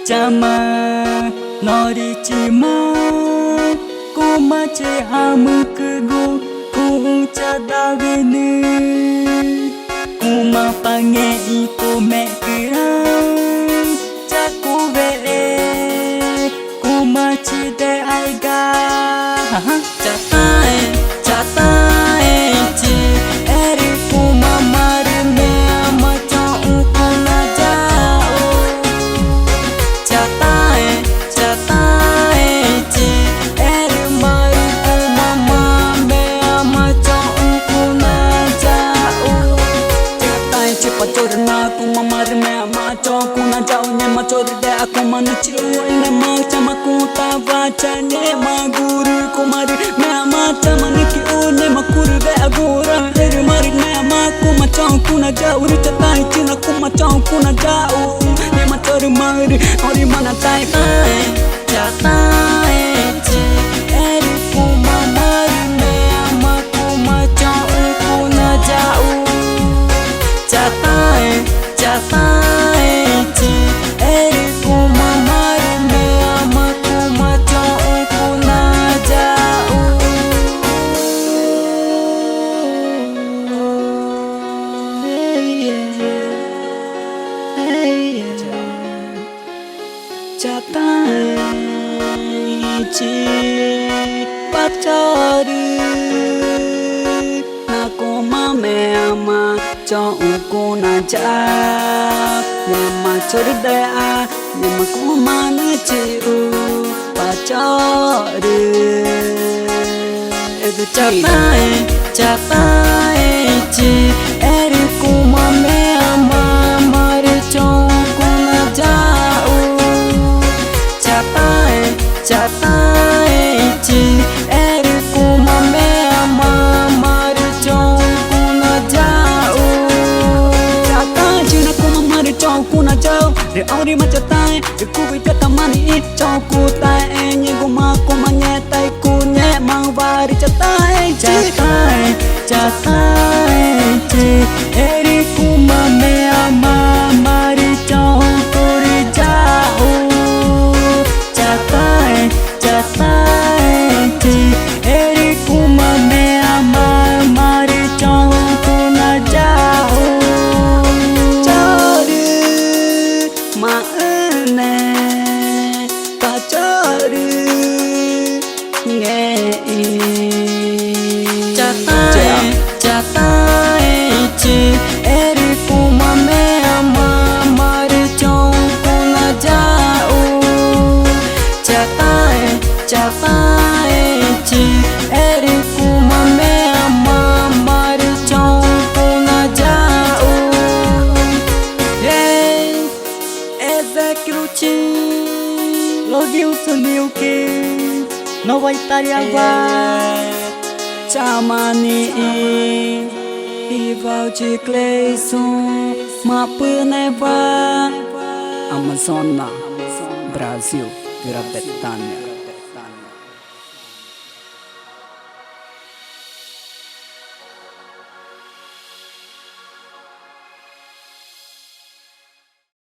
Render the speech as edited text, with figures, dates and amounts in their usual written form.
chama nori chima kuma che amuk go ku cha davene kuma pange iko mekira cha ku vele kuma chi de aiga cha tai chi eri kuma mar me ama cha uko na jao cha tai chi eri mar kuma ma me ama cha uko na jao cha tai chi pachorna kuma mar me ama cha uko na jao ne ma chor de akuma na chi ne ma chama ku ta va cha ne ma guru kumar me ama chama ne ki o ne ma kur de agora eri mar ne ama kuma cha uko na jao ri cha tai chi na kuma cha uko na jao ne ma chor mar ori mana tai cha tai chi eri kuma mar me ama kuma cha uko na jao cha tai chi eri kuma mar me ama kuma cha uko na jao cha tai chi pacharu na kuma me ama cha uko na jao ne ma chor de a ne ma kuma na chi u pacharu cha tai chi eri kuma me ama mar cha uko na jao cha tai chi eri kuma me ama mar cha uko na jao cha tai chi na kuma mar cha uko na jao re ori ma cha tai re ku vi ta mani cha uko tai enye guma kuma nye tai ku nye mang vari cha tai chi eri kuma me ama mar cha uko ri jao cha tai chi eri kuma me ama mar cha uko na jao charu ma ne ka charu nge cha tai chi eri kuma me ama mar cha uko na jao cha tai chi eri kuma me ama mar cha uko na jao ese cruci lo dio to new que no va italia va chamani e vào chi cleison ma pâneva Amazônia Brasil Grã-Bretanha